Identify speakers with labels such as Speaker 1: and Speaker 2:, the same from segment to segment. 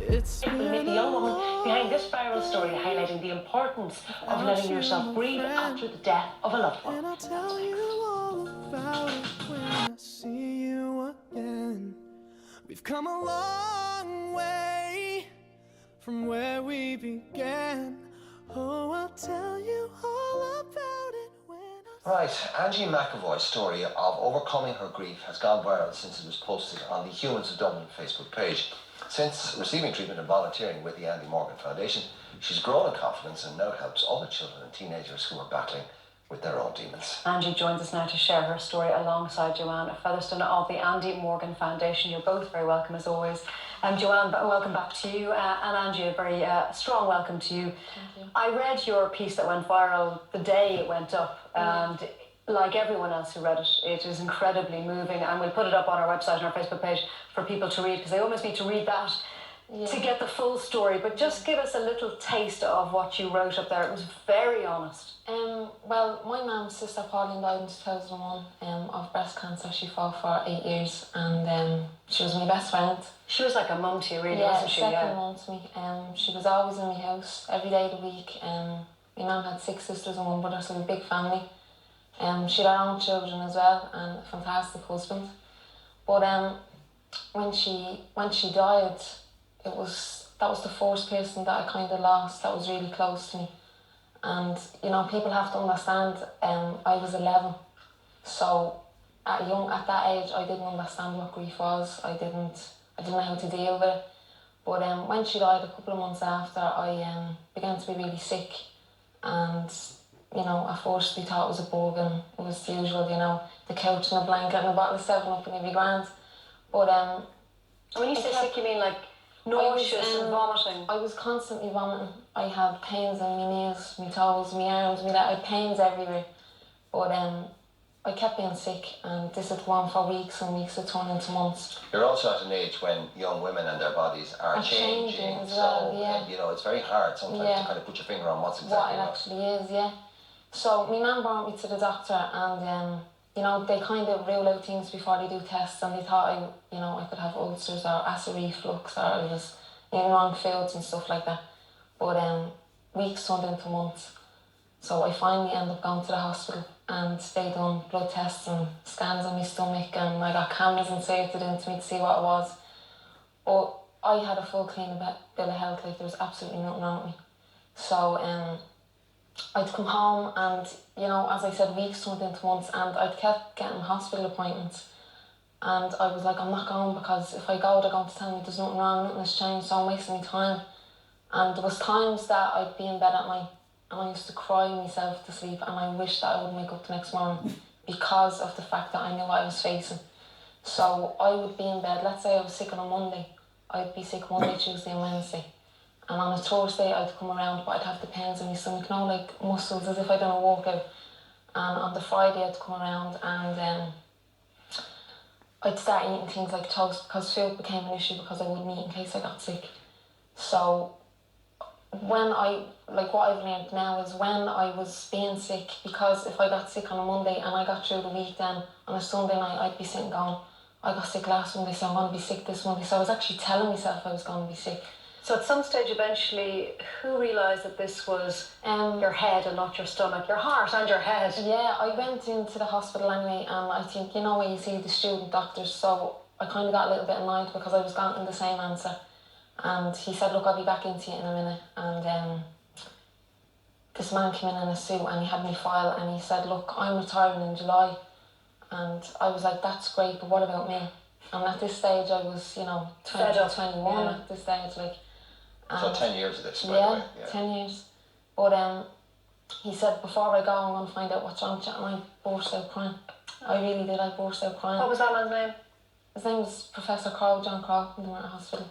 Speaker 1: It will make the young woman behind this viral story highlighting the importance of letting yourself grieve after the death of a loved one.
Speaker 2: And I'll tell you all about it when I see you again. We've come a long way from where we began. Oh, I'll tell you all about it when I...
Speaker 3: Right, Angie McEvoy's story of overcoming her grief has gone viral since it was posted on the Humans of Dublin Facebook page. Since receiving treatment and volunteering with the Andy Morgan Foundation, she's grown in confidence and now helps other children and teenagers who are battling with their own demons.
Speaker 4: Angie joins us now to share her story alongside Joanne Featherstone of the Andy Morgan Foundation. You're both very welcome as always. Joanne, welcome back to you, and Angie, a very strong welcome to you.
Speaker 5: Thank you.
Speaker 4: I read your piece that went viral the day it went up, and like everyone else who read it, it is incredibly moving, and we'll put it up on our website and our Facebook page for people to read, because they almost need to read that to get the full story. But just give us a little taste of what you wrote up there. It was very honest.
Speaker 5: Well, my mum's sister Pauline died in 2001 of breast cancer. She fought for 8 years, and she was my best friend.
Speaker 4: She was like a mum to you, really,
Speaker 5: yeah,
Speaker 4: wasn't she?
Speaker 5: Second mum to me. She was always in my house every day of the week. My mum had 6 sisters and 1 brother, so a big family. She had her own children as well, and a fantastic husband. But when she died, that was the first person that I kind of lost that was really close to me. And you know, people have to understand, I was 11, so at that age I didn't understand what grief was. I didn't know how to deal with it. But when she died a couple of months after, I began to be really sick, and you know, at first we thought it was a bug, and it was the usual, you know, the couch and a blanket and a bottle of 7-Up and it'd be grand. But
Speaker 4: when you say sick, you mean like nauseous and vomiting?
Speaker 5: I was constantly vomiting. I had pains in my knees, my toes, my arms, I had pains everywhere. But I kept being sick, and this had gone on for weeks and weeks. It turned into months.
Speaker 3: You're also at an age when young women and their bodies are changing
Speaker 5: as well,
Speaker 3: you know, it's very hard sometimes to kind of put your finger on what's exactly
Speaker 5: what it actually is, yeah. So my mum brought me to the doctor, and you know, they kind of rule out things before they do tests, and they thought I could have ulcers or acid reflux, or I was eating wrong foods and stuff like that. But weeks turned into months, so I finally ended up going to the hospital, and they done blood tests and scans on my stomach, and I got cameras inserted into me to see what it was. But I had a full clean bill of health, like there was absolutely nothing wrong with me. So I'd come home, and you know, as I said, weeks turned into months, and I'd kept getting hospital appointments, and I was like, I'm not going, because if I go, they're going to tell me there's nothing wrong, nothing has changed, so I'm wasting my time. And there was times that I'd be in bed at night and I used to cry myself to sleep, and I wished that I would wake up the next morning, because of the fact that I knew what I was facing. So I would be in bed, let's say I was sick on a Monday, I'd be sick Monday, Tuesday and Wednesday. And on a Thursday I'd come around, but I'd have the pains in my stomach, you know, like muscles, as if I'd done a workout. And on the Friday I'd come around, and I'd start eating things like toast, because food became an issue, because I wouldn't eat in case I got sick. So what I've learned now is, when I was being sick, because if I got sick on a Monday and I got through the week, then on a Sunday night I'd be sitting going, I got sick last Monday, so I'm going to be sick this Monday. So I was actually telling myself I was going to be sick.
Speaker 4: So at some stage eventually, who realised that this was your head and not your stomach, your heart and your head?
Speaker 5: Yeah, I went into the hospital anyway, and I think, you know, when you see the student doctors, so I kind of got a little bit annoyed, because I was getting the same answer. And he said, look, I'll be back into you in a minute. And this man came in a suit, and he had me file, and he said, look, I'm retiring in July. And I was like, that's great, but what about me? And at this stage I was, you know, 20 or 21 at this stage, like.
Speaker 3: So 10 years of this, by
Speaker 5: the
Speaker 3: way.
Speaker 5: Yeah, 10 years. But he said, before I go, I'm going to find out what's wrong with you. And I burst out crying. I really did, I burst out crying.
Speaker 4: What was that man's name?
Speaker 5: His name was Professor John Crow, from the hospital.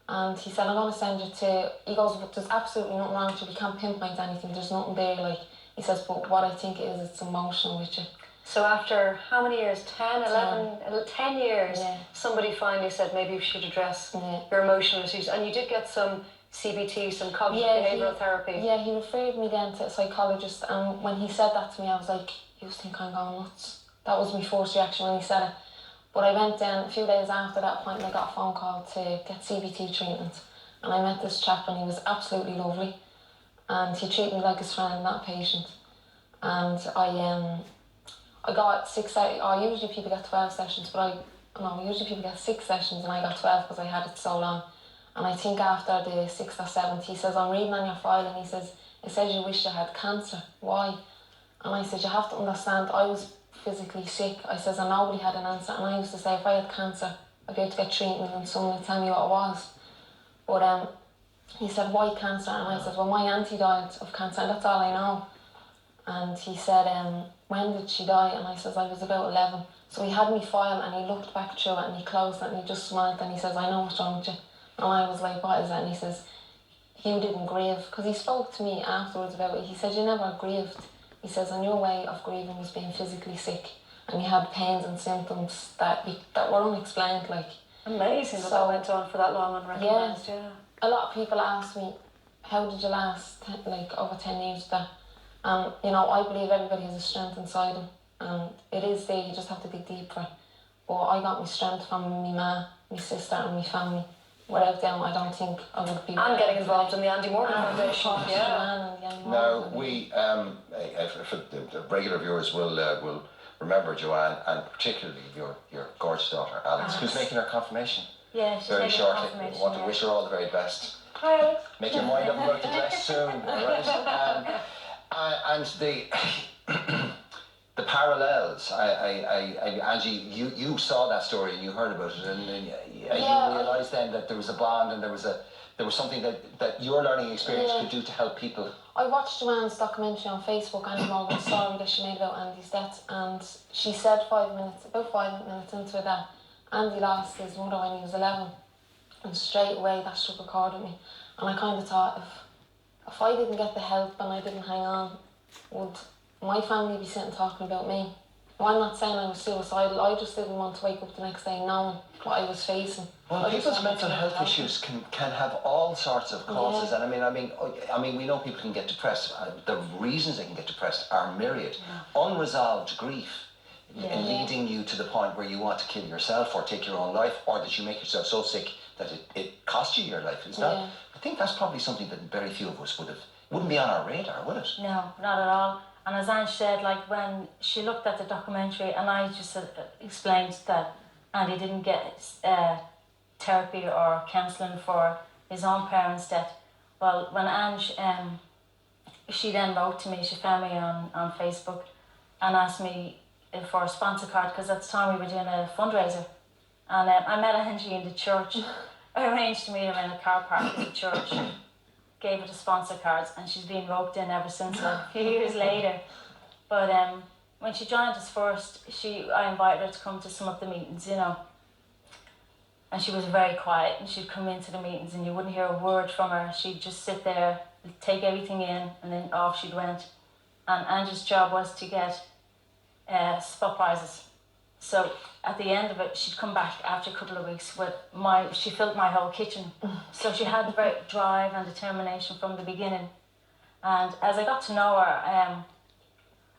Speaker 5: And he said, I'm going to send you to... He goes, but there's absolutely nothing wrong with you. We can't pinpoint anything. There's nothing there. Like, he says, but what I think is, it's emotional with you.
Speaker 4: So after how many years? 10, 11, 10 years, somebody finally said, maybe we should address your emotional issues. And you did get some CBT, some cognitive behavioural therapy.
Speaker 5: Yeah, he referred me then to a psychologist, and when he said that to me, I was like, you think I'm going nuts? That was my first reaction when he said it. But I went down a few days after that point, and I got a phone call to get CBT treatment. and I met this chap and he was absolutely lovely, and he treated me like his friend, not a patient. And I got 6 usually people get 12 sessions, but usually people get 6 sessions and I got 12 because I had it so long. And I think after the 6th or 7th, he says, I'm reading on your file, and he says, it says you wish you had cancer. Why? And I said, you have to understand, I was physically sick. I says, and nobody had an answer. And I used to say, if I had cancer, I'd be able to get treatment and someone would tell me what it was. But he said, why cancer? And I said, well, my auntie died of cancer, and that's all I know. And he said, when did she die? And I says, I was about 11. So he had me file and he looked back through it and he closed it and he just smiled and he says, I know what's wrong with you. And I was like, what is that? And he says, you didn't grieve. Because he spoke to me afterwards about it. He said, you never grieved. He says, and your way of grieving was being physically sick. And you had pains and symptoms that were unexplained. Like,
Speaker 4: amazing that went on for that long unrecognised. Yeah.
Speaker 5: A lot of people ask me, how did you last over 10 years there? You know, I believe everybody has a strength inside them, and it is there, you just have to dig deeper. But I got my strength from my ma, my sister and my family. Without them, I don't think I would be...
Speaker 4: And getting involved in the Andy Morgan Foundation.
Speaker 3: Now, we, for the regular viewers will remember Joanne, and particularly your gorgeous daughter, Alex, who's making her confirmation.
Speaker 6: Yeah, she's
Speaker 3: very
Speaker 6: making
Speaker 3: shortly.
Speaker 6: her confirmation.
Speaker 3: We want to wish her all the very best.
Speaker 6: Hi, Alex.
Speaker 3: Make your mind up about the dress soon, right? And the parallels. Angie, you saw that story and you heard about it, and you realised then that there was a bond and there was something that your learning experience could do to help people.
Speaker 5: I watched Joanne's documentary on Facebook, Angie Morgan's story that she made about Andy's death, and she said about 5 minutes into it, that Andy lost his mother when he was 11, and straight away that struck a chord with me. And I kind of thought, if I didn't get the help and I didn't hang on, would my family be sitting talking about me? Well, I'm not saying I was suicidal, I just didn't want to wake up the next day knowing what I was facing.
Speaker 3: Well, people's mental health issues can have all sorts of causes, and I mean, we know people can get depressed. The reasons they can get depressed are myriad. Unresolved grief, leading you to the point where you want to kill yourself or take your own life, or that you make yourself so sick that it costs you your life. Is that? I think that's probably something that very few of us wouldn't be on our radar, would it?
Speaker 6: No, not at all. And as Ange said, like when she looked at the documentary, and I just explained that Andy didn't get therapy or counselling for his own parents' death. Well, when Ange, she then wrote to me, she found me on Facebook and asked me for a sponsor card, because at the time we were doing a fundraiser. And I met Angie in the church. I arranged to meet her in a car park in the church, gave her the sponsor cards, and she's been roped in ever since, like, a few years later. But when she joined us first, I invited her to come to some of the meetings, you know. And she was very quiet, and she'd come into the meetings and you wouldn't hear a word from her. She'd just sit there, take everything in, and then off she'd went. And Angie's job was to get spot prizes. So at the end of it, she'd come back after a couple of weeks with she filled my whole kitchen. So she had very drive and determination from the beginning. And as I got to know her,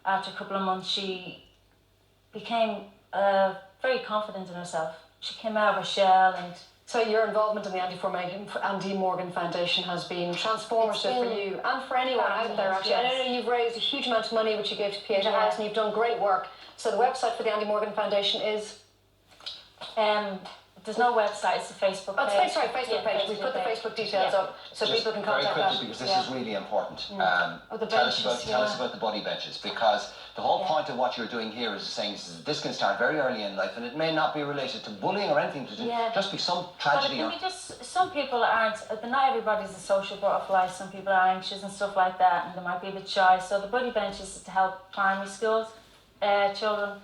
Speaker 6: after a couple of months, she became very confident in herself. She came out of her shell. And
Speaker 4: so your involvement in the Andy Morgan Foundation has been transformative for you and for anyone out there, actually.
Speaker 6: Yes.
Speaker 4: I know you've raised a huge amount of money, which you gave to Pieta House, and you've done great work. So the website for the Andy Morgan Foundation is?
Speaker 6: There's no website, it's a Facebook page.
Speaker 4: Oh, it's Facebook page. We put the Facebook details up so
Speaker 3: Just
Speaker 4: people can
Speaker 3: very
Speaker 4: contact
Speaker 3: quickly,
Speaker 4: that.
Speaker 3: because this is really important.
Speaker 4: The
Speaker 3: Tell
Speaker 4: benches,
Speaker 3: us about the body benches, because the whole point of what you're doing here is saying this can start very early in life, and it may not be related to bullying or anything to do. Just be some tragedy.
Speaker 6: But it can be just, some people aren't, but not everybody's a social butterfly. Some people are anxious and stuff like that, and they might be a bit shy. So the buddy benches is to help primary schools children,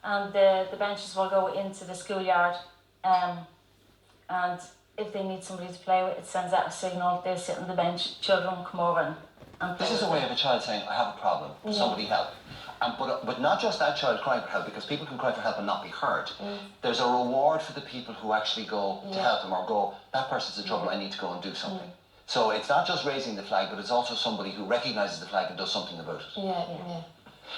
Speaker 6: and the benches will go into the schoolyard. And if they need somebody to play with, it sends out a signal. They sit on the bench, children come over and play.
Speaker 3: This is a way of a child saying, I have a problem, somebody help. But not just that child crying for help, because people can cry for help and not be heard. There's a reward for the people who actually go to help them, or go, that person's in trouble, I need to go and do something. So it's not just raising the flag, but it's also somebody who recognises the flag and does something about it.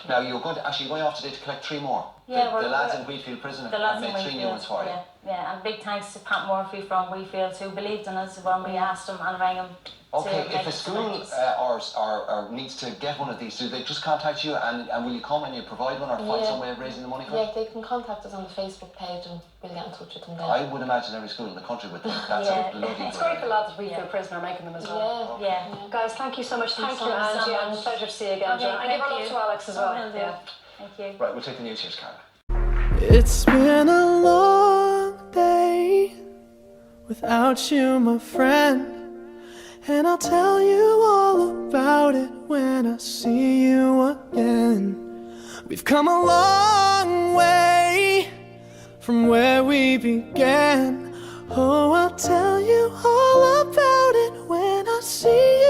Speaker 3: Now you're actually going off today to collect 3 more.
Speaker 6: Yeah,
Speaker 3: the lads in Wheatfield Prison have made 3 new ones for you.
Speaker 6: Yeah, and big thanks to Pat Murphy from Wheatfield who believed in us when we asked him and rang him.
Speaker 3: Okay, if a school or needs to get one of these, do they just contact you and will you come and you provide one or find some way of raising the money for it?
Speaker 5: Yeah, they can contact us on the Facebook page and we'll get in touch with them then.
Speaker 3: I would imagine every school in the country would think that's a lovely
Speaker 4: It's great for lads at Wheatfield Prison are making them as well.
Speaker 6: Yeah.
Speaker 4: Guys, thank you so much. Thank you,
Speaker 6: so
Speaker 4: Angie,
Speaker 6: much.
Speaker 4: and pleasure to see you again,
Speaker 6: Okay,
Speaker 4: John. And give
Speaker 6: thank
Speaker 4: our love
Speaker 6: you.
Speaker 4: to Alex as well.
Speaker 6: Will do.
Speaker 4: Yeah.
Speaker 6: Thank you.
Speaker 3: Right, we'll take the news. Here's Carla.
Speaker 2: It's been a long day without you, my friend. And I'll tell you all about it when I see you again. We've come a long way from where we began. Oh, I'll tell you all about it when I see you